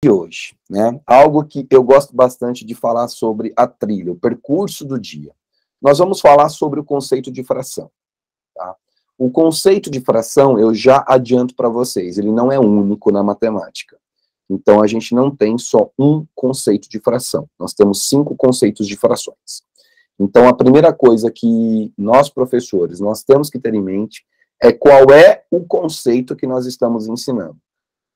de hoje, né? Algo que eu gosto bastante de falar sobre a trilha, o percurso do dia. Nós vamos falar sobre o conceito de fração, tá? O conceito de fração, eu já adianto para vocês, ele não é único na matemática. Então, a gente não tem só um conceito de fração. Nós temos 5 conceitos de frações. Então, a primeira coisa que nós, professores, nós temos que ter em mente é qual é o conceito que nós estamos ensinando.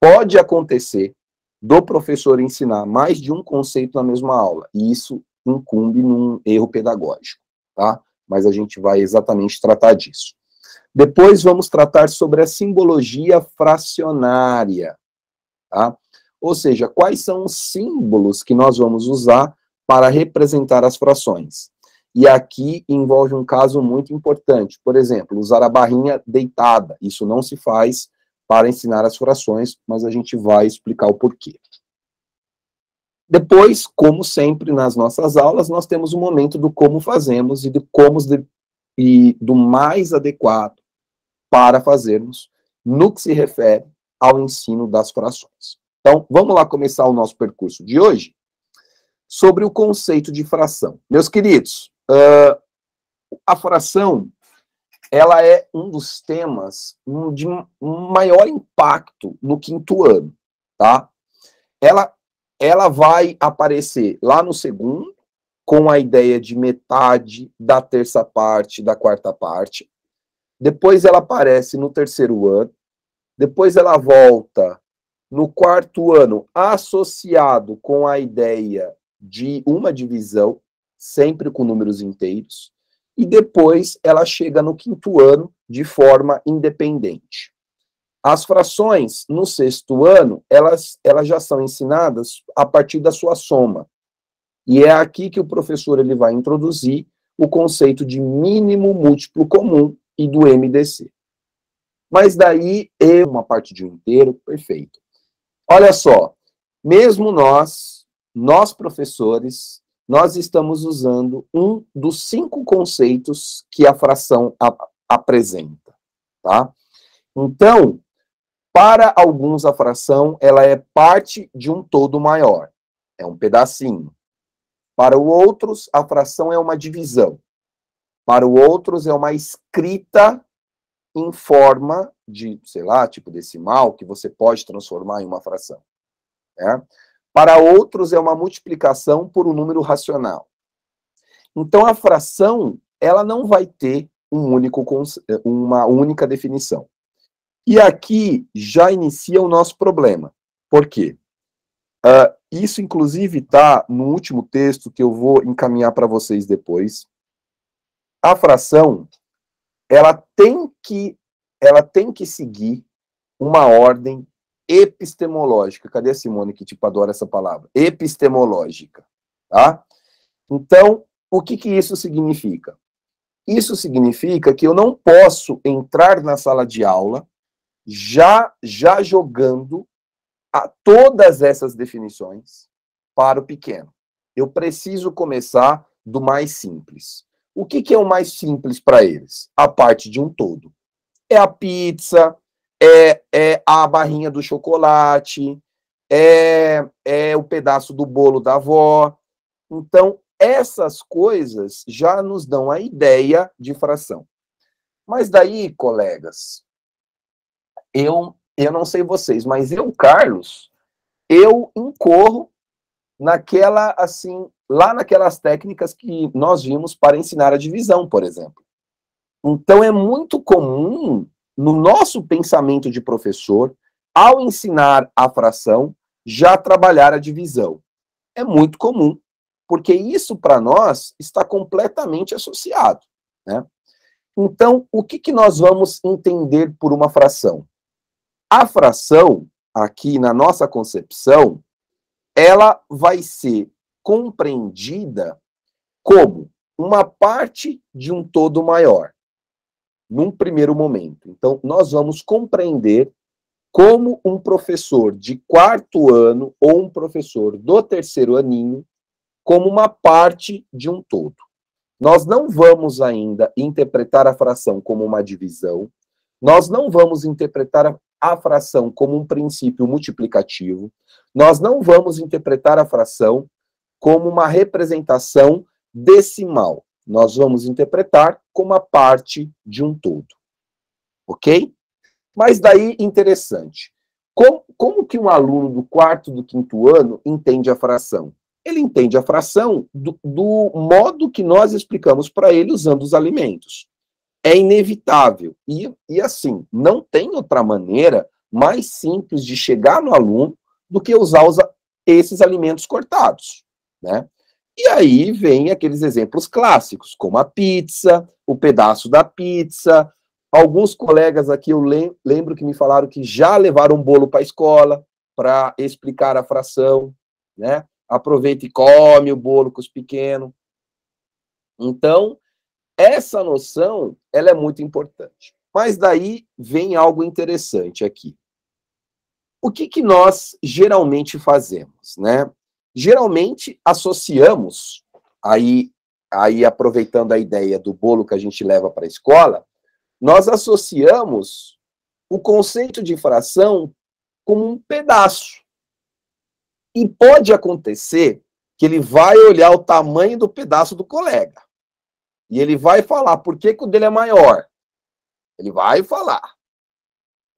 Pode acontecer do professor ensinar mais de um conceito na mesma aula, e isso incumbe num erro pedagógico, tá? Mas a gente vai exatamente tratar disso. Depois vamos tratar sobre a simbologia fracionária, tá? Ou seja, quais são os símbolos que nós vamos usar para representar as frações. E aqui envolve um caso muito importante, por exemplo, usar a barrinha deitada. Isso não se faz para ensinar as frações, mas a gente vai explicar o porquê. Depois, como sempre nas nossas aulas, nós temos o momento do como fazemos e do mais adequado para fazermos no que se refere ao ensino das frações. Então, vamos lá começar o nosso percurso de hoje sobre o conceito de fração. Meus queridos, a fração, ela é um dos temas de maior impacto no 5º ano, tá? Ela vai aparecer lá no 2º, com a ideia de metade, da terça parte, da quarta parte. Depois ela aparece no 3º ano. Depois ela volta no 4º ano, associado com a ideia de uma divisão, sempre com números inteiros. E depois ela chega no 5º ano de forma independente. As frações, no 6º ano, elas já são ensinadas a partir da sua soma. E é aqui que o professor ele vai introduzir o conceito de mínimo múltiplo comum e do MDC. Mas daí, uma parte de um inteiro, perfeito. Olha só, mesmo nós professores, nós estamos usando um dos 5 conceitos que a fração apresenta, tá? Então, para alguns a fração, ela é parte de um todo maior, é um pedacinho. Para outros, a fração é uma divisão. Para outros, é uma escrita em forma de, sei lá, tipo decimal, que você pode transformar em uma fração, né? Para outros, é uma multiplicação por um número racional. Então, a fração, ela não vai ter uma única definição. E aqui já inicia o nosso problema. Por quê? Isso, inclusive, está no último texto que eu vou encaminhar para vocês depois. A fração, ela tem que seguir uma ordem epistemológica. Cadê a Simone, que tipo adora essa palavra? Epistemológica, tá? Então, o que isso significa? Isso significa que eu não posso entrar na sala de aula já jogando todas essas definições para o pequeno. Eu preciso começar do mais simples. O que é o mais simples para eles? A parte de um todo. É a pizza, é a barrinha do chocolate, é o pedaço do bolo da avó. Então, essas coisas já nos dão a ideia de fração. Mas daí, colegas, eu não sei vocês, mas eu, Carlos, eu incorro lá naquelas técnicas que nós vimos para ensinar a divisão, por exemplo. Então, é muito comum, no nosso pensamento de professor, ao ensinar a fração, já trabalhar a divisão. É muito comum, porque isso, para nós, está completamente associado, né? Então, o que nós vamos entender por uma fração? A fração, aqui na nossa concepção, ela vai ser compreendida como uma parte de um todo maior, num primeiro momento. Então, nós vamos compreender como um professor de 4º ano ou um professor do 3º aninho como uma parte de um todo. Nós não vamos ainda interpretar a fração como uma divisão, nós não vamos interpretar a fração como um princípio multiplicativo, nós não vamos interpretar a fração como uma representação decimal. Nós vamos interpretar como a parte de um todo. Ok? Mas daí, interessante. Como que um aluno do quarto, do quinto ano entende a fração? Ele entende a fração do modo que nós explicamos para ele usando os alimentos. É inevitável. E assim, não tem outra maneira mais simples de chegar no aluno do que usar esses alimentos cortados, né? E aí vem aqueles exemplos clássicos, como a pizza, o pedaço da pizza. Alguns colegas aqui, eu lembro que me falaram que já levaram um bolo para a escola para explicar a fração, né? Aproveita e come o bolo com os pequenos. Então, essa noção, ela é muito importante. Mas daí vem algo interessante aqui. O que nós geralmente fazemos, né? Geralmente associamos, aí aproveitando a ideia do bolo que a gente leva para a escola, nós associamos o conceito de fração como um pedaço. E pode acontecer que ele vai olhar o tamanho do pedaço do colega. E ele vai falar por que o dele é maior. Ele vai falar.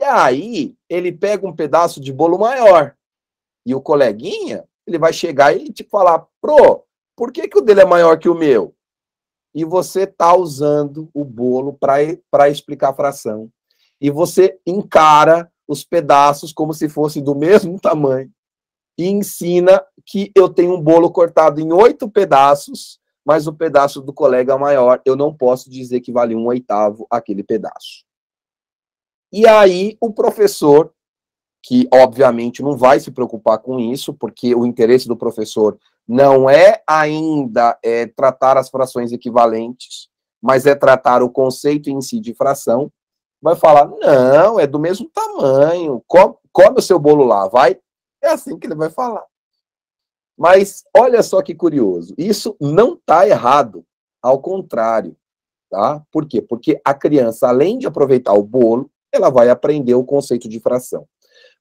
E aí, ele pega um pedaço de bolo maior. E o coleguinha, ele vai chegar e te falar, por que o dele é maior que o meu? E você está usando o bolo para explicar a fração. E você encara os pedaços como se fosse do mesmo tamanho. E ensina que eu tenho um bolo cortado em 8 pedaços, mas o pedaço do colega é maior, eu não posso dizer que vale 1/8 aquele pedaço. E aí o professor, que obviamente não vai se preocupar com isso, porque o interesse do professor não é ainda tratar as frações equivalentes, mas é tratar o conceito em si de fração, vai falar, não, é do mesmo tamanho, come o seu bolo lá, vai. É assim que ele vai falar. Mas olha só que curioso, isso não está errado, ao contrário, tá? Por quê? Porque a criança, além de aproveitar o bolo, ela vai aprender o conceito de fração.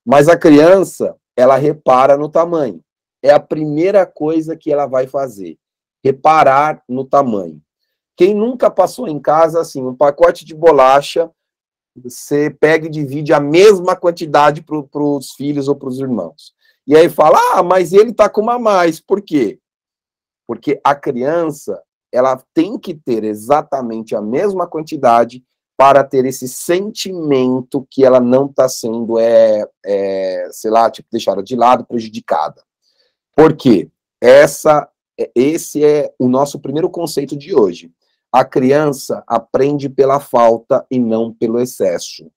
Mas a criança, ela repara no tamanho. É a primeira coisa que ela vai fazer, reparar no tamanho. Quem nunca passou em casa, assim, um pacote de bolacha, você pega e divide a mesma quantidade para os filhos ou para os irmãos. E aí fala, mas ele está com uma a mais. Por quê? Porque a criança, ela tem que ter exatamente a mesma quantidade para ter esse sentimento que ela não está sendo, sei lá, tipo, deixada de lado, prejudicada. Por quê? Esse é o nosso primeiro conceito de hoje. A criança aprende pela falta e não pelo excesso,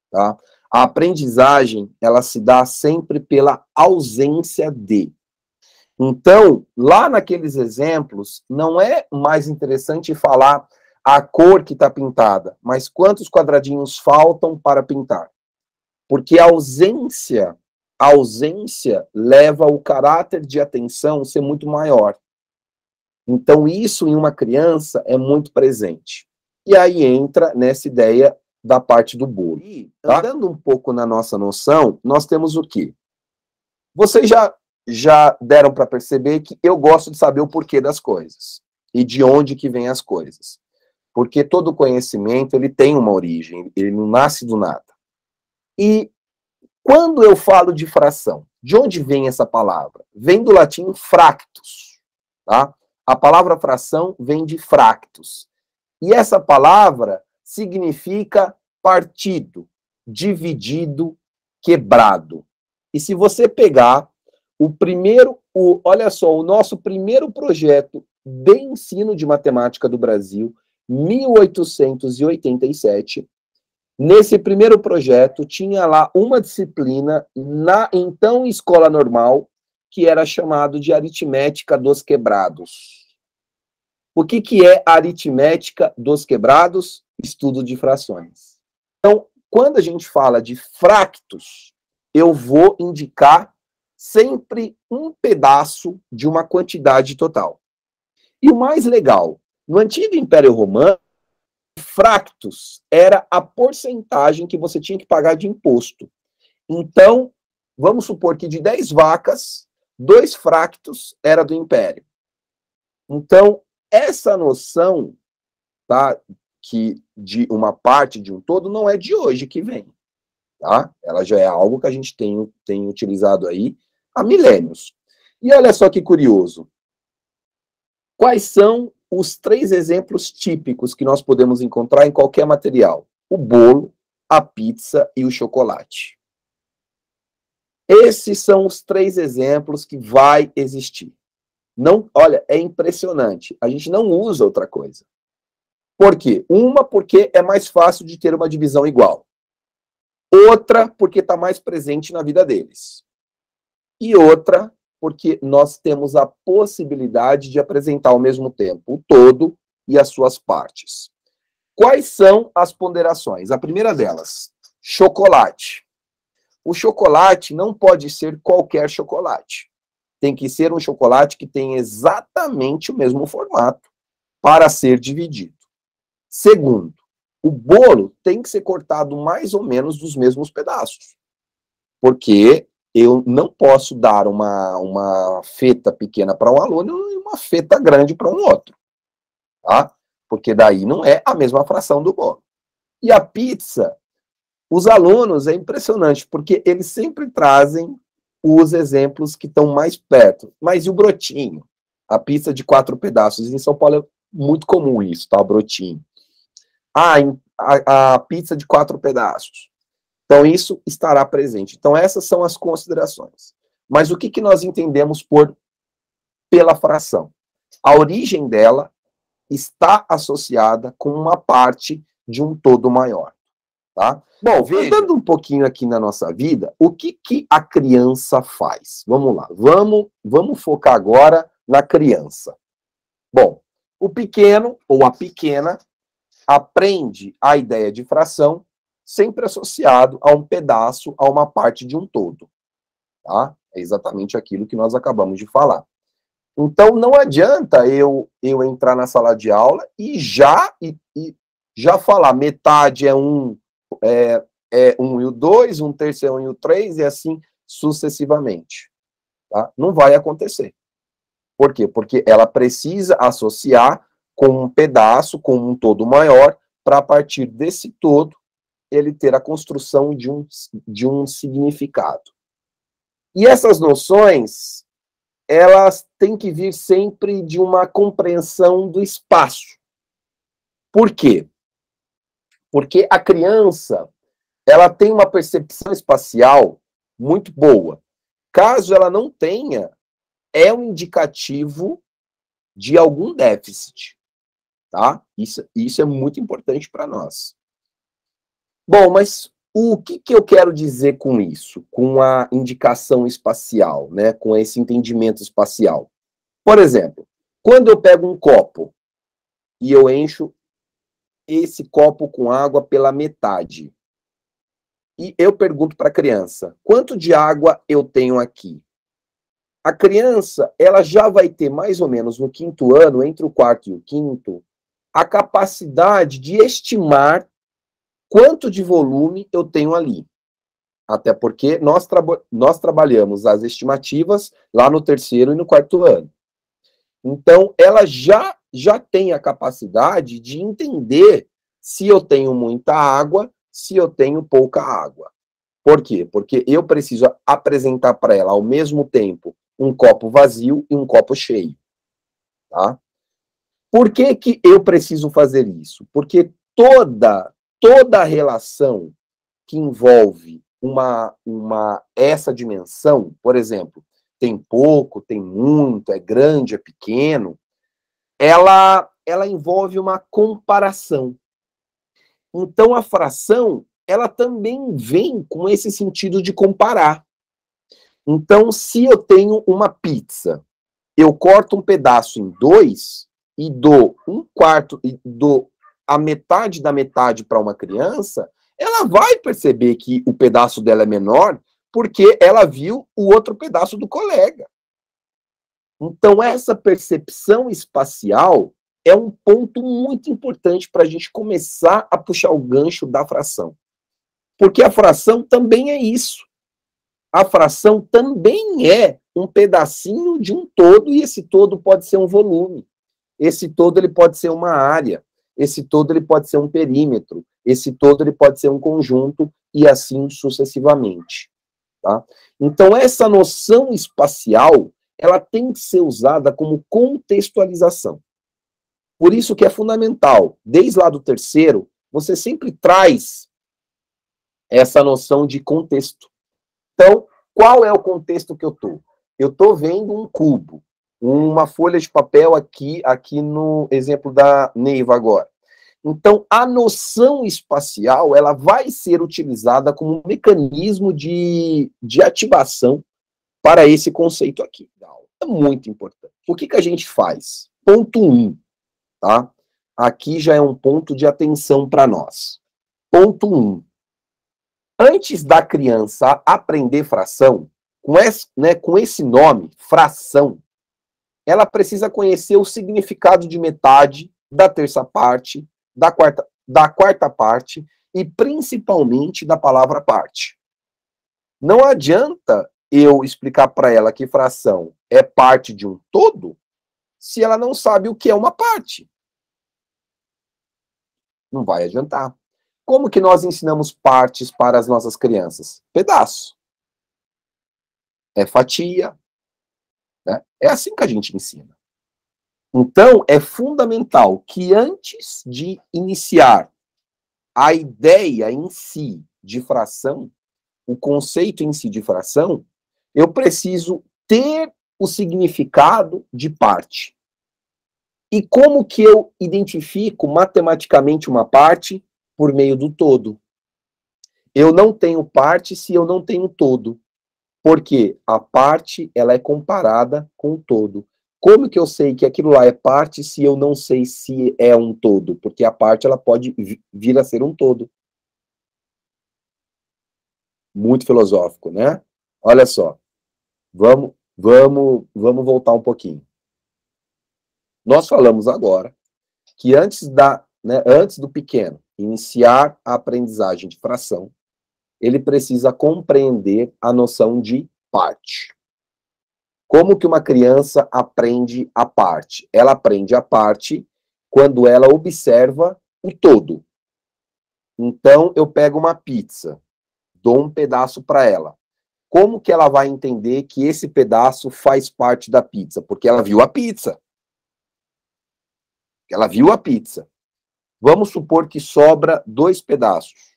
tá? A aprendizagem, ela se dá sempre pela ausência de. Então, lá naqueles exemplos, não é mais interessante falar a cor que está pintada, mas quantos quadradinhos faltam para pintar. Porque a ausência leva o caráter de atenção a ser muito maior. Então, isso em uma criança é muito presente. E aí entra nessa ideia da parte do bolo. Tá? Andando um pouco na nossa noção, nós temos o quê? Vocês já deram para perceber que eu gosto de saber o porquê das coisas. E de onde que vêm as coisas. Porque todo conhecimento, ele tem uma origem, ele não nasce do nada. E quando eu falo de fração, de onde vem essa palavra? Vem do latim fractus, tá? A palavra fração vem de fractus. E essa palavra significa partido, dividido, quebrado. E se você pegar olha só, o nosso primeiro projeto de ensino de matemática do Brasil, 1887, nesse primeiro projeto tinha lá uma disciplina na então escola normal, que era chamado de aritmética dos quebrados. O que é a aritmética dos quebrados? Estudo de frações. Então, quando a gente fala de fractos, eu vou indicar sempre um pedaço de uma quantidade total. E o mais legal, no antigo Império Romano, fractos era a porcentagem que você tinha que pagar de imposto. Então, vamos supor que de 10 vacas, 2 fractos era do império. Então, essa noção, tá, que de uma parte de um todo não é de hoje que vem, tá? Ela já é algo que a gente tem utilizado aí há milênios. E olha só que curioso. Quais são os 3 exemplos típicos que nós podemos encontrar em qualquer material? O bolo, a pizza e o chocolate. Esses são os 3 exemplos que vai existir. Não, olha, é impressionante. A gente não usa outra coisa. Por quê? Uma, porque é mais fácil de ter uma divisão igual. Outra, porque está mais presente na vida deles. E outra, porque nós temos a possibilidade de apresentar ao mesmo tempo o todo e as suas partes. Quais são as ponderações? A primeira delas, chocolate. O chocolate não pode ser qualquer chocolate. Tem que ser um chocolate que tenha exatamente o mesmo formato para ser dividido. Segundo, o bolo tem que ser cortado mais ou menos dos mesmos pedaços. Porque eu não posso dar uma feta pequena para um aluno e uma feta grande para um outro. Tá? Porque daí não é a mesma fração do bolo. E a pizza, os alunos, é impressionante, porque eles sempre trazem os exemplos que estão mais perto. Mas e o brotinho? A pizza de 4 pedaços. Em São Paulo é muito comum isso, tá? O brotinho. A pizza de 4 pedaços. Então, isso estará presente. Então, essas são as considerações. Mas o que nós entendemos pela fração? A origem dela está associada com uma parte de um todo maior. Tá? Bom, andando um pouquinho aqui na nossa vida, o que a criança faz? Vamos lá, vamos focar agora na criança. Bom, o pequeno ou a pequena aprende a ideia de fração sempre associado a um pedaço, a uma parte de um todo. Tá? É exatamente aquilo que nós acabamos de falar. Então, não adianta eu entrar na sala de aula e já falar metade é 1 e o 2, 1/3 é 1 e o 3, e assim sucessivamente. Tá? Não vai acontecer. Por quê? Porque ela precisa associar com um pedaço, com um todo maior, para a partir desse todo, ele ter a construção de um significado. E essas noções, elas têm que vir sempre de uma compreensão do espaço. Por quê? Porque a criança, ela tem uma percepção espacial muito boa. Caso ela não tenha, é um indicativo de algum déficit. Tá? Isso é muito importante para nós. Bom, mas o que eu quero dizer com isso? Com a indicação espacial, né? Com esse entendimento espacial. Por exemplo, quando eu pego um copo e eu encho esse copo com água pela metade, e eu pergunto para a criança, quanto de água eu tenho aqui? A criança, ela já vai ter mais ou menos no 5º ano, entre o 4º e o 5º, a capacidade de estimar quanto de volume eu tenho ali. Até porque nós trabalhamos as estimativas lá no 3º e no 4º ano. Então, ela já tem a capacidade de entender se eu tenho muita água, se eu tenho pouca água. Por quê? Porque eu preciso apresentar para ela, ao mesmo tempo, um copo vazio e um copo cheio. Tá? Por que eu preciso fazer isso? Porque toda relação que envolve essa dimensão, por exemplo, tem pouco, tem muito, é grande, é pequeno, ela envolve uma comparação. Então, a fração, ela também vem com esse sentido de comparar. Então, se eu tenho uma pizza, eu corto um pedaço em 2 e dou 1/4 e dou a metade da metade para uma criança, ela vai perceber que o pedaço dela é menor porque ela viu o outro pedaço do colega. Então, essa percepção espacial é um ponto muito importante para a gente começar a puxar o gancho da fração. Porque a fração também é isso. A fração também é um pedacinho de um todo, e esse todo pode ser um volume. Esse todo ele pode ser uma área. Esse todo ele pode ser um perímetro. Esse todo ele pode ser um conjunto, e assim sucessivamente. Tá? Então, essa noção espacial, ela tem que ser usada como contextualização. Por isso que é fundamental, desde lá do terceiro, você sempre traz essa noção de contexto. Então, qual é o contexto que eu estou? Eu estou vendo um cubo, uma folha de papel aqui no exemplo da Neiva agora. Então, a noção espacial, ela vai ser utilizada como um mecanismo de ativação para esse conceito aqui. É muito importante. O que a gente faz? Ponto 1, tá? Aqui já é um ponto de atenção para nós. Ponto 1. Antes da criança aprender fração, com esse nome, fração, ela precisa conhecer o significado de metade, da terça parte, da quarta parte e principalmente da palavra parte. Não adianta eu explicar para ela que fração é parte de um todo se ela não sabe o que é uma parte. Não vai adiantar. Como que nós ensinamos partes para as nossas crianças? Pedaço. É fatia. Né? É assim que a gente ensina. Então, é fundamental que antes de iniciar a ideia em si de fração, o conceito em si de fração, eu preciso ter o significado de parte. E como que eu identifico matematicamente uma parte? Por meio do todo. Eu não tenho parte se eu não tenho todo. Porque a parte, ela é comparada com o todo. Como que eu sei que aquilo lá é parte se eu não sei se é um todo? Porque a parte, ela pode vir a ser um todo. Muito filosófico, né? Olha só. Vamos voltar um pouquinho. Nós falamos agora que antes do pequeno iniciar a aprendizagem de fração, ele precisa compreender a noção de parte. Como que uma criança aprende a parte? Ela aprende a parte quando ela observa o todo. Então, eu pego uma pizza, dou um pedaço para ela. Como que ela vai entender que esse pedaço faz parte da pizza? Porque ela viu a pizza. Ela viu a pizza. Vamos supor que sobra 2 pedaços.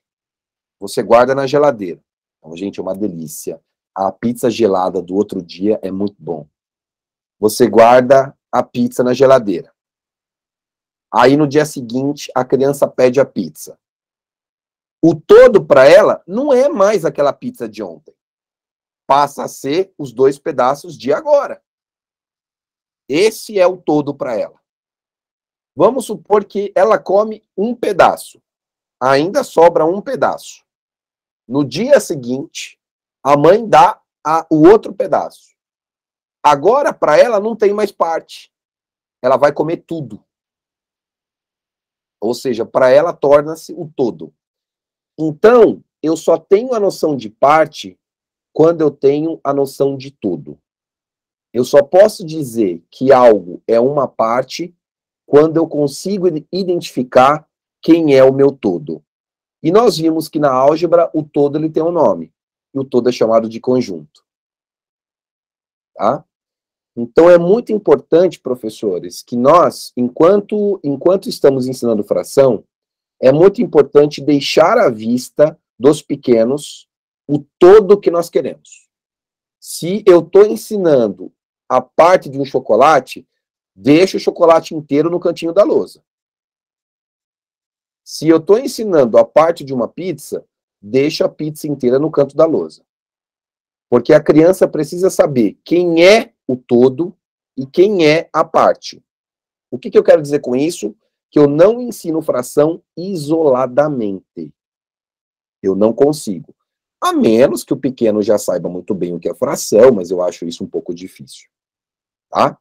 Você guarda na geladeira. Então, gente, é uma delícia. A pizza gelada do outro dia é muito bom. Você guarda a pizza na geladeira. Aí, no dia seguinte, a criança pede a pizza. O todo para ela não é mais aquela pizza de ontem. Passa a ser os 2 pedaços de agora. Esse é o todo para ela. Vamos supor que ela come um pedaço. Ainda sobra um pedaço. No dia seguinte, a mãe dá o outro pedaço. Agora, para ela, não tem mais parte. Ela vai comer tudo. Ou seja, para ela, torna-se o todo. Então, eu só tenho a noção de parte quando eu tenho a noção de todo. Eu só posso dizer que algo é uma parte quando eu consigo identificar quem é o meu todo. E nós vimos que na álgebra o todo ele tem um nome. E o todo é chamado de conjunto. Tá? Então é muito importante, professores, que nós, enquanto estamos ensinando fração, é muito importante deixar à vista dos pequenos o todo que nós queremos. Se eu estou ensinando a parte de um chocolate, deixa o chocolate inteiro no cantinho da lousa. Se eu estou ensinando a parte de uma pizza, deixa a pizza inteira no canto da lousa. Porque a criança precisa saber quem é o todo e quem é a parte. O que eu quero dizer com isso? Que eu não ensino fração isoladamente. Eu não consigo. A menos que o pequeno já saiba muito bem o que é fração, mas eu acho isso um pouco difícil. Tá?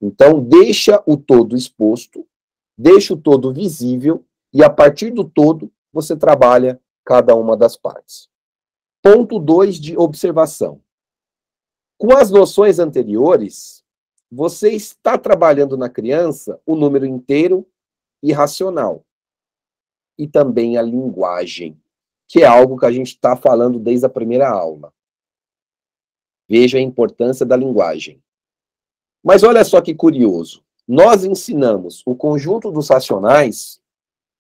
Então, deixa o todo exposto deixa o todo visível e, a partir do todo, você trabalha cada uma das partes. Ponto 2 de observação. Com as noções anteriores, você está trabalhando na criança o número inteiro e racional. E também a linguagem, que é algo que a gente está falando desde a primeira aula. Veja a importância da linguagem. Mas olha só que curioso. Nós ensinamos o conjunto dos racionais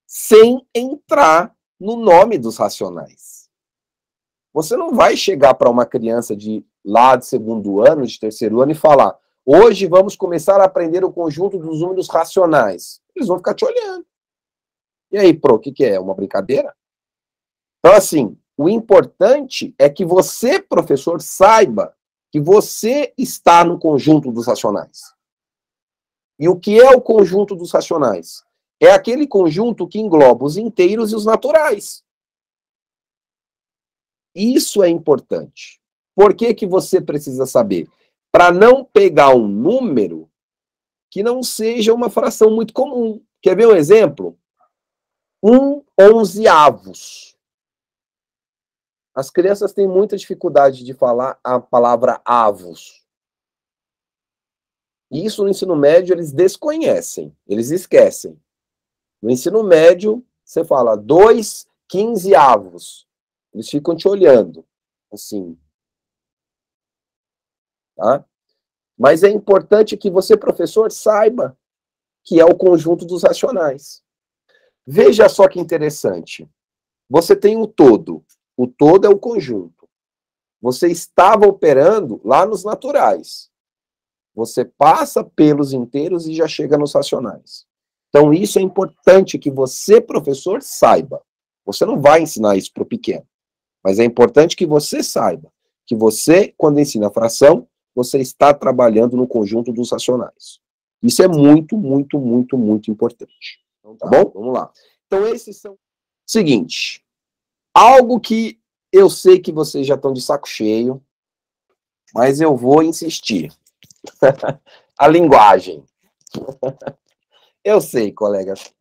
sem entrar no nome dos racionais. Você não vai chegar para uma criança de lá de segundo ano, de terceiro ano, e falar: hoje vamos começar a aprender o conjunto dos números racionais. Eles vão ficar te olhando. E aí, o que é? Uma brincadeira? Então, assim, o importante é que você, professor, saiba que você está no conjunto dos racionais. E o que é o conjunto dos racionais? É aquele conjunto que engloba os inteiros e os naturais. Isso é importante. Por que que você precisa saber? Para não pegar um número que não seja uma fração muito comum. Quer ver um exemplo? 1/11. As crianças têm muita dificuldade de falar a palavra avos. E isso no ensino médio eles desconhecem, eles esquecem. No ensino médio, você fala 2/15. Eles ficam te olhando, assim. Tá? Mas é importante que você, professor, saiba que é o conjunto dos racionais. Veja só que interessante. Você tem o todo. O todo é o conjunto. Você estava operando lá nos naturais. Você passa pelos inteiros e já chega nos racionais. Então, isso é importante que você, professor, saiba. Você não vai ensinar isso para o pequeno. Mas é importante que você saiba que você, quando ensina fração, você está trabalhando no conjunto dos racionais. Isso é muito, muito, muito, muito importante. Tá bom? Vamos lá. Então, esses são... Seguinte, algo que eu sei que vocês já estão de saco cheio, mas eu vou insistir. A linguagem. Eu sei, colegas,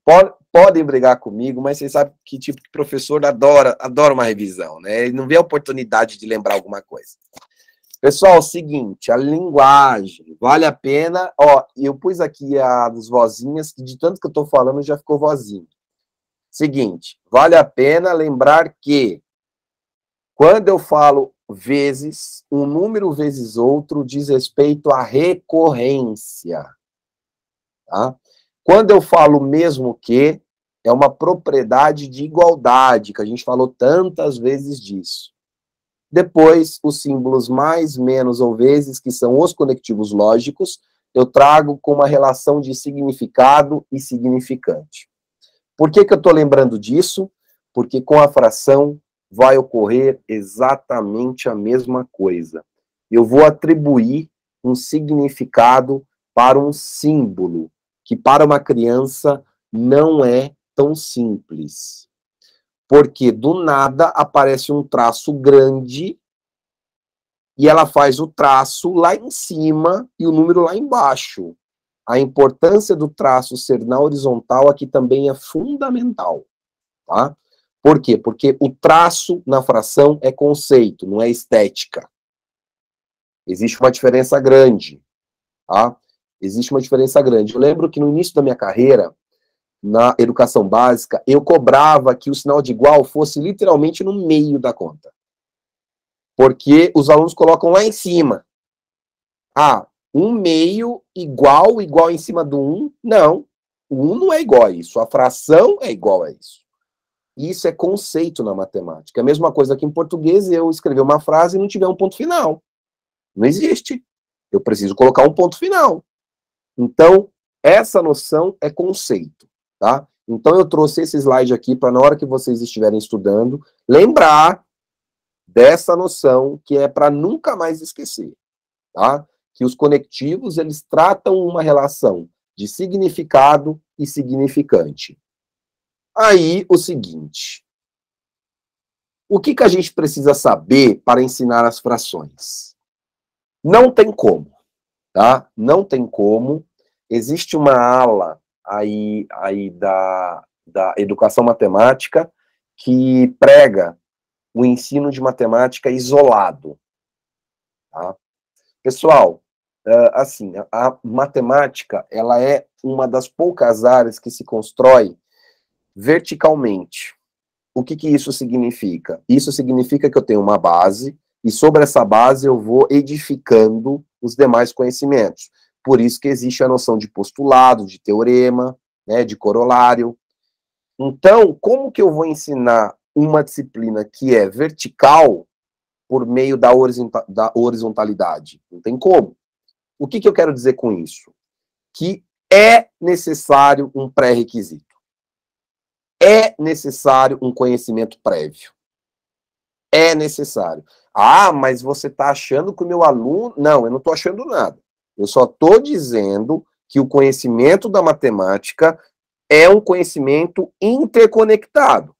podem brigar comigo, mas vocês sabem que tipo de professor adora uma revisão, né? Ele não vê a oportunidade de lembrar alguma coisa. Pessoal, seguinte, a linguagem, vale a pena, ó, eu pus aqui as vozinhas, que de tanto que eu tô falando já ficou vozinha. Seguinte, vale a pena lembrar que quando eu falo vezes, um número vezes outro diz respeito à recorrência, tá? Quando eu falo mesmo que, é uma propriedade de igualdade, que a gente falou tantas vezes disso. Depois, os símbolos mais, menos ou vezes, que são os conectivos lógicos, eu trago com uma relação de significado e significante. Por que que eu estou lembrando disso? Porque com a fração vai ocorrer exatamente a mesma coisa. Eu vou atribuir um significado para um símbolo, que para uma criança não é tão simples. Porque do nada aparece um traço grande e ela faz o traço lá em cima e o número lá embaixo. A importância do traço ser na horizontal aqui também é fundamental, tá? Por quê? Porque o traço na fração é conceito, não é estética. Existe uma diferença grande, tá? Existe uma diferença grande. Eu lembro que no início da minha carreira, na educação básica, eu cobrava que o sinal de igual fosse literalmente no meio da conta. Porque os alunos colocam lá em cima. Ah, 1/2 igual em cima do 1. Não, o 1 não é igual a isso. A fração é igual a isso. Isso é conceito na matemática. A mesma coisa que em português, eu escrever uma frase e não tiver um ponto final. Não existe. Eu preciso colocar um ponto final. Então, essa noção é conceito, tá? Então, eu trouxe esse slide aqui para, na hora que vocês estiverem estudando, lembrar dessa noção que é para nunca mais esquecer, tá? Que os conectivos, eles tratam uma relação de significado e significante. Aí, o seguinte, o que que a gente precisa saber para ensinar as frações? Não tem como, tá? Não tem como. Existe uma ala aí da educação matemática que prega o ensino de matemática isolado. Tá? Pessoal, assim, a matemática, ela é uma das poucas áreas que se constrói verticalmente. O que isso significa? Isso significa que eu tenho uma base, e sobre essa base eu vou edificando os demais conhecimentos. Por isso que existe a noção de postulado, de teorema, né, de corolário. Então, como que eu vou ensinar uma disciplina que é vertical por meio da horizontalidade? Não tem como. O que eu quero dizer com isso? Que é necessário um pré-requisito. É necessário um conhecimento prévio. É necessário. Ah, mas você está achando que o meu aluno... Não, eu não estou achando nada. Eu só estou dizendo que o conhecimento da matemática é um conhecimento interconectado.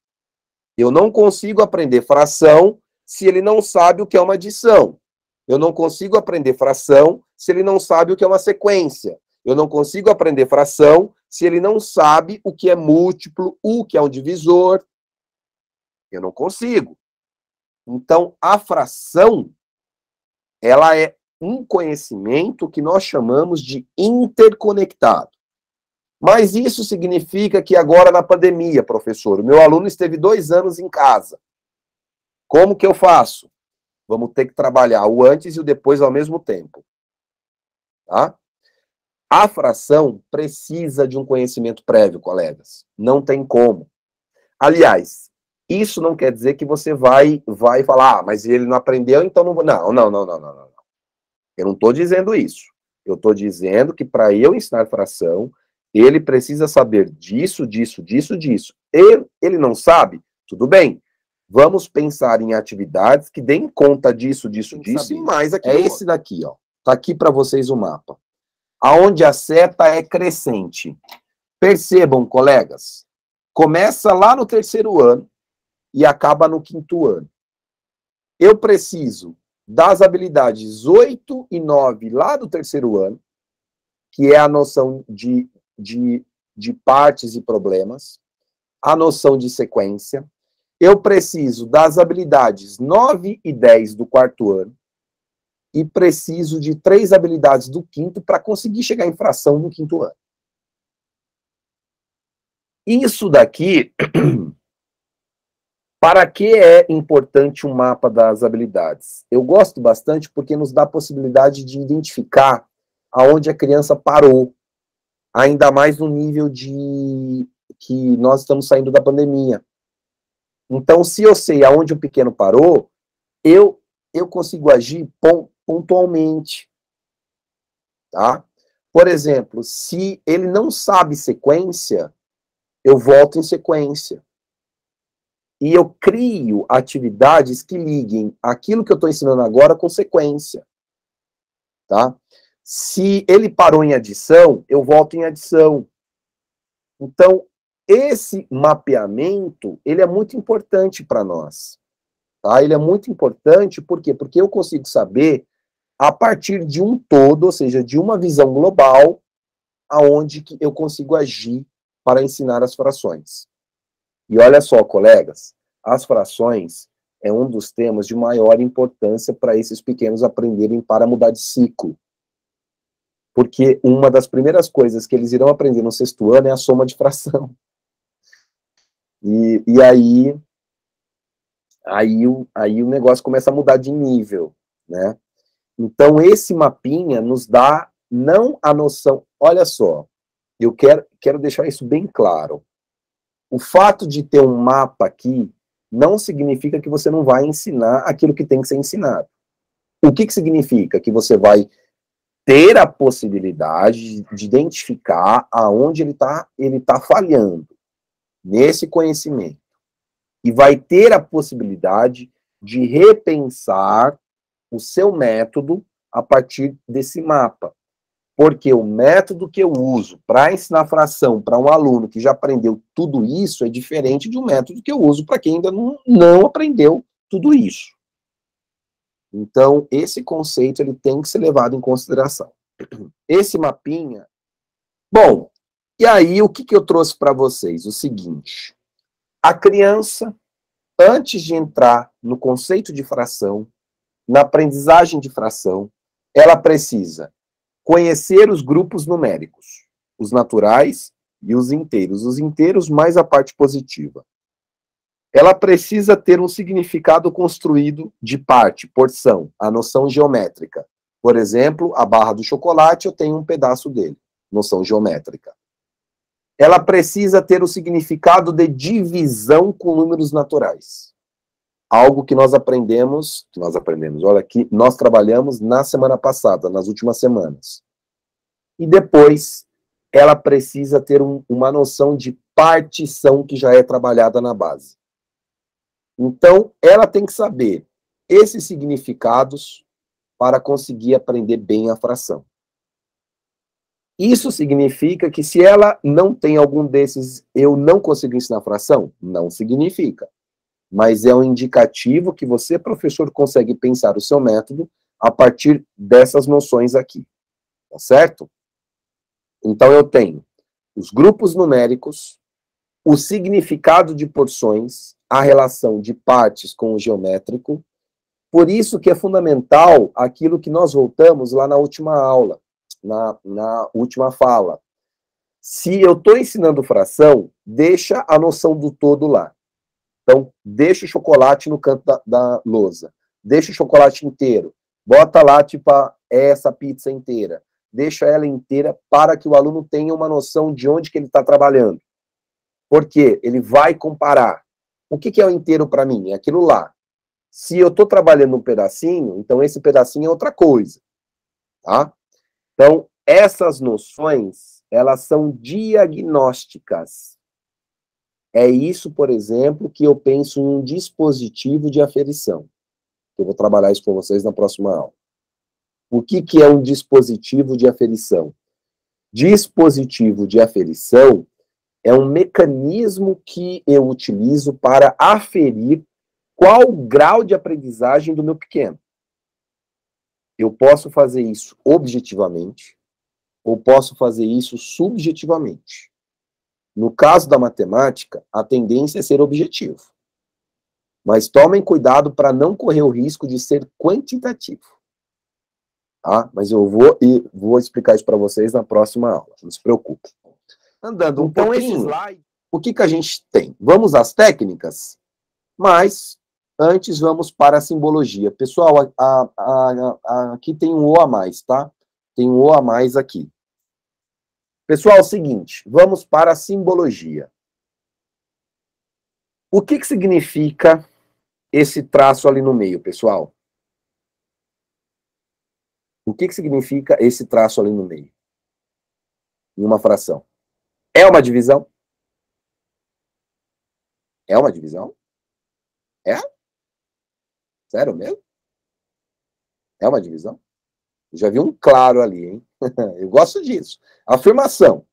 Eu não consigo aprender fração se ele não sabe o que é uma adição. Eu não consigo aprender fração se ele não sabe o que é uma sequência. Eu não consigo aprender fração se ele não sabe o que é múltiplo, o que é um divisor. Eu não consigo. Então, a fração, ela é um conhecimento que nós chamamos de interconectado. Mas isso significa que agora na pandemia, professor, o meu aluno esteve 2 anos em casa. Como que eu faço? Vamos ter que trabalhar o antes e o depois ao mesmo tempo. Tá? A fração precisa de um conhecimento prévio, colegas. Não tem como. Aliás, isso não quer dizer que você vai falar, mas ele não aprendeu, então não vou. Não. Eu não estou dizendo isso. Eu estou dizendo que para eu ensinar fração, ele precisa saber disso. Ele não sabe? Tudo bem. Vamos pensar em atividades que deem conta disso e mais aqui. É esse daqui, ó. Tá aqui para vocês o mapa. Aonde a seta é crescente. Percebam, colegas, começa lá no 3º ano e acaba no 5º ano. Eu preciso das habilidades 8 e 9 lá do 3º ano, que é a noção de partes e problemas, a noção de sequência. Eu preciso das habilidades 9 e 10 do 4º ano e preciso de 3 habilidades do 5º para conseguir chegar em fração no 5º ano. Isso daqui, para que é importante um mapa das habilidades? Eu gosto bastante porque nos dá a possibilidade de identificar aonde a criança parou, ainda mais no nível de que nós estamos saindo da pandemia. Então, se eu sei aonde o pequeno parou, eu consigo agir pontualmente, tá? Por exemplo, se ele não sabe sequência, eu volto em sequência. E eu crio atividades que liguem aquilo que eu estou ensinando agora com sequência, tá? Se ele parou em adição, eu volto em adição. Então, esse mapeamento, ele é muito importante para nós, tá? Ele é muito importante, por quê? Porque eu consigo saber, a partir de um todo, ou seja, de uma visão global, aonde que eu consigo agir para ensinar as frações. E olha só, colegas, as frações é um dos temas de maior importância para esses pequenos aprenderem para mudar de ciclo. Porque uma das primeiras coisas que eles irão aprender no 6º ano é a soma de fração. E aí o negócio começa a mudar de nível, né? Então, esse mapinha nos dá não a noção... Olha só, eu quero deixar isso bem claro. O fato de ter um mapa aqui não significa que você não vai ensinar aquilo que tem que ser ensinado. O que significa? Que você vai ter a possibilidade de identificar aonde ele tá falhando nesse conhecimento. E vai ter a possibilidade de repensar o seu método a partir desse mapa. Porque o método que eu uso para ensinar fração para um aluno que já aprendeu tudo isso é diferente de um método que eu uso para quem ainda não aprendeu tudo isso. Então, esse conceito ele tem que ser levado em consideração. Esse mapinha... Bom, E aí, o que eu trouxe para vocês? O seguinte, a criança, antes de entrar no conceito de fração, na aprendizagem de fração, ela precisa conhecer os grupos numéricos, os naturais e os inteiros mais a parte positiva. Ela precisa ter um significado construído de parte, porção, a noção geométrica. Por exemplo, a barra do chocolate, eu tenho um pedaço dele, noção geométrica. Ela precisa ter o significado de divisão com números naturais. Algo que nós aprendemos, olha aqui, nós trabalhamos na semana passada, nas últimas semanas. E depois, ela precisa ter uma noção de partição que já é trabalhada na base. Então, ela tem que saber esses significados para conseguir aprender bem a fração. Isso significa que se ela não tem algum desses, eu não consigo ensinar fração? Não significa. Mas é um indicativo que você, professor, consegue pensar o seu método a partir dessas noções aqui. Tá certo? Então, eu tenho os grupos numéricos, o significado de porções, a relação de partes com o geométrico. Por isso que é fundamental aquilo que nós voltamos lá na última aula, na última fala. Se eu estou ensinando fração, deixa a noção do todo lá. Então, deixa o chocolate no canto da lousa. Deixa o chocolate inteiro. Bota lá, tipo, essa pizza inteira. Deixa ela inteira para que o aluno tenha uma noção de onde que ele está trabalhando. Porque ele vai comparar. O que é o inteiro para mim? É aquilo lá. Se eu estou trabalhando um pedacinho, então esse pedacinho é outra coisa. Tá? Então, essas noções, elas são diagnósticas. É isso, por exemplo, que eu penso em um dispositivo de aferição. Eu vou trabalhar isso com vocês na próxima aula. O que é um dispositivo de aferição? Dispositivo de aferição é um mecanismo que eu utilizo para aferir qual o grau de aprendizagem do meu pequeno. Eu posso fazer isso objetivamente, ou posso fazer isso subjetivamente. No caso da matemática, a tendência é ser objetivo. Mas tomem cuidado para não correr o risco de ser quantitativo. Tá? Mas eu vou explicar isso para vocês na próxima aula, não se preocupe. Andando um pouquinho, o que a gente tem? Vamos às técnicas, mas antes vamos para a simbologia. Pessoal, aqui tem um O a mais, tá? Tem um O a mais aqui. Pessoal, é o seguinte, vamos para a simbologia. O que significa esse traço ali no meio, pessoal? O que significa esse traço ali no meio? Em uma fração. É uma divisão? É uma divisão? É? Sério mesmo? É uma divisão? Eu já vi um claro ali, hein? Eu gosto disso. Afirmação.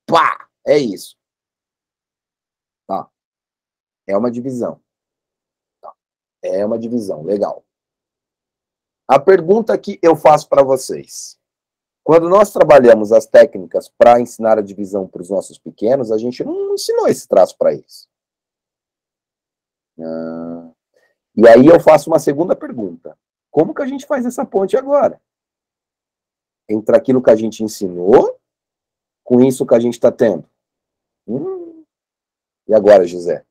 Pá! É isso. Tá. É uma divisão. Tá. É uma divisão. Legal. A pergunta que eu faço para vocês. Quando nós trabalhamos as técnicas para ensinar a divisão para os nossos pequenos, a gente não ensinou esse traço para eles. E aí eu faço uma segunda pergunta. Como que a gente faz essa ponte agora? Entre aquilo que a gente ensinou, com isso que a gente está tendo. E agora, José?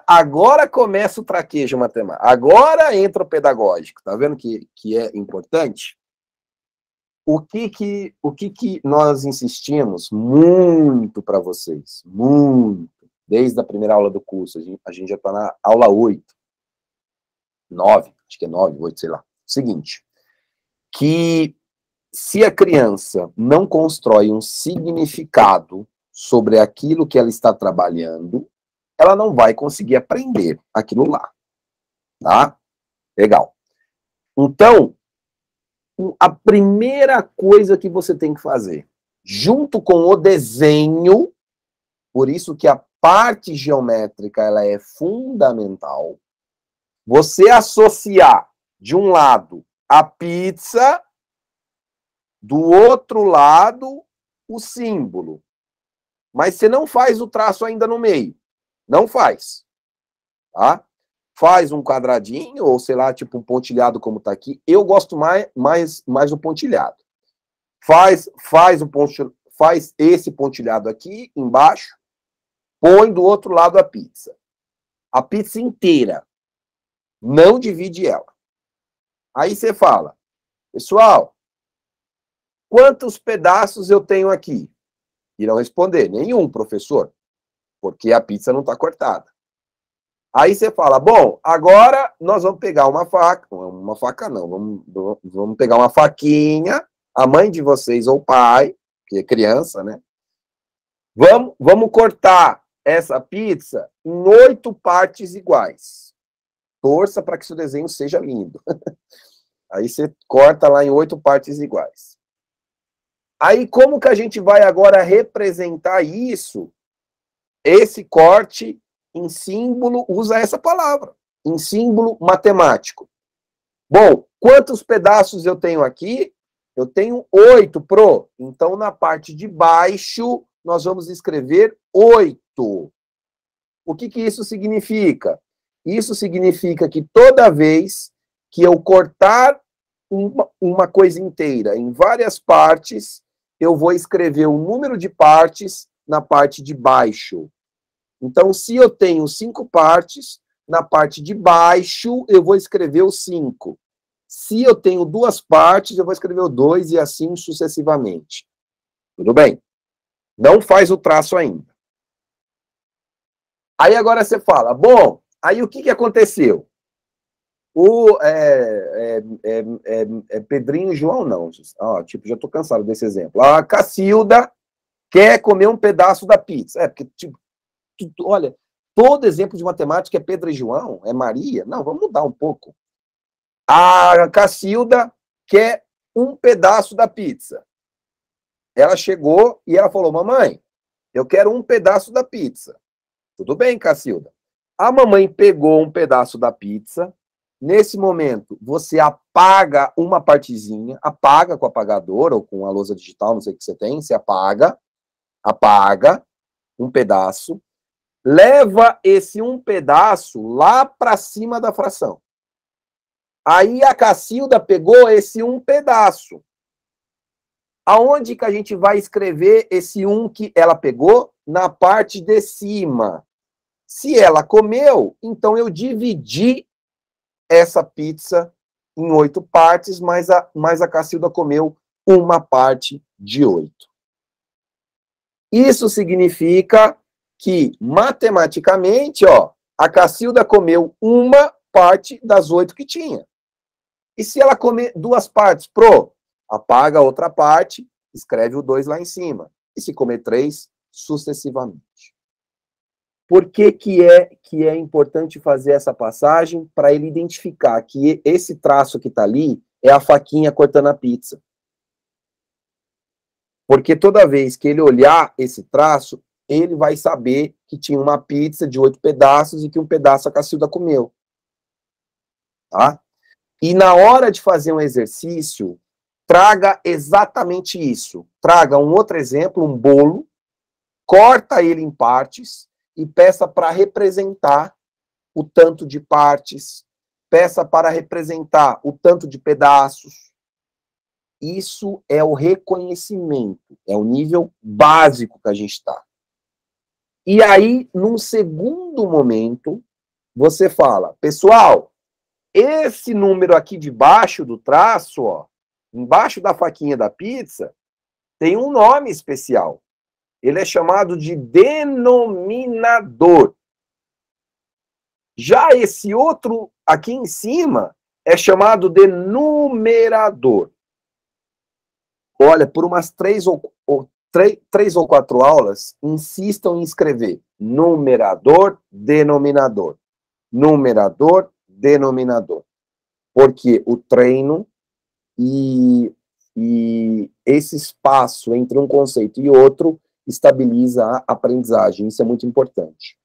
Agora começa o traquejo matemático. Agora entra o pedagógico. Tá vendo que é importante? O que nós insistimos muito para vocês? Muito. Desde a primeira aula do curso. A gente já está na aula 8. 9. Acho que é 9, 8, sei lá. Seguinte. Que se a criança não constrói um significado sobre aquilo que ela está trabalhando, ela não vai conseguir aprender aquilo lá. Tá? Legal. Então, a primeira coisa que você tem que fazer, junto com o desenho, por isso que a parte geométrica ela é fundamental, você associar, de um lado, a pizza, do outro lado o símbolo. Mas você não faz o traço ainda no meio. Não faz. Tá? Faz um quadradinho, ou sei lá, tipo um pontilhado como tá aqui. Eu gosto mais do pontilhado. Faz esse pontilhado aqui embaixo, põe do outro lado a pizza. A pizza inteira. Não divide ela. Aí você fala, pessoal, quantos pedaços eu tenho aqui? Irão responder, nenhum, professor, porque a pizza não está cortada. Aí você fala, bom, agora nós vamos pegar uma faca não, vamos pegar uma faquinha, a mãe de vocês ou o pai, que é criança, né? Vamos cortar essa pizza em 8 partes iguais. Torça para que seu desenho seja lindo. Aí você corta lá em 8 partes iguais. Aí como que a gente vai agora representar isso? Esse corte em símbolo, usa essa palavra, em símbolo matemático. Bom, quantos pedaços eu tenho aqui? Eu tenho 8, pro. Então, na parte de baixo, nós vamos escrever 8. O que isso significa? Isso significa que toda vez que eu cortar uma coisa inteira em várias partes, eu vou escrever o número de partes na parte de baixo. Então, se eu tenho 5 partes, na parte de baixo eu vou escrever o 5. Se eu tenho 2 partes, eu vou escrever o 2 e assim sucessivamente. Tudo bem? Não faz o traço ainda. Aí agora você fala, bom, aí o que aconteceu? Pedrinho e João não. Tipo, já estou cansado desse exemplo. A Cacilda quer comer um pedaço da pizza. Porque, tipo, olha, todo exemplo de matemática é Pedro e João, é Maria. Não, vamos mudar um pouco. A Cacilda quer um pedaço da pizza. Ela chegou e ela falou, mamãe, eu quero um pedaço da pizza. Tudo bem, Cacilda. A mamãe pegou um pedaço da pizza. Nesse momento, você apaga uma partezinha, apaga com o apagador ou com a lousa digital, não sei o que você tem, você apaga um pedaço, leva esse um pedaço lá para cima da fração. Aí a Cacilda pegou esse um pedaço. Aonde que a gente vai escrever esse um que ela pegou? Na parte de cima. Se ela comeu, então eu dividi essa pizza em 8 partes, mas a Cacilda comeu uma parte de 8. Isso significa que, matematicamente, a Cacilda comeu uma parte das 8 que tinha. E se ela comer 2 partes, apaga a outra parte, escreve o 2 lá em cima. E se comer 3, sucessivamente. Por que é importante fazer essa passagem? Para ele identificar que esse traço que está ali é a faquinha cortando a pizza. Porque toda vez que ele olhar esse traço, ele vai saber que tinha uma pizza de 8 pedaços e que um pedaço a Cacilda comeu. Tá? E na hora de fazer um exercício, traga exatamente isso. Traga um outro exemplo, um bolo, corta ele em partes e peça para representar o tanto de partes, peça para representar o tanto de pedaços. Isso é o reconhecimento, é o nível básico que a gente está. E aí, num segundo momento, você fala, pessoal, esse número aqui debaixo do traço, embaixo da faquinha da pizza, tem um nome especial. Ele é chamado de denominador. Já esse outro aqui em cima é chamado de numerador. Olha, por umas 3 ou 4 aulas, insistam em escrever numerador, denominador. Numerador, denominador. Porque o treino e esse espaço entre um conceito e outro estabiliza a aprendizagem. Isso é muito importante.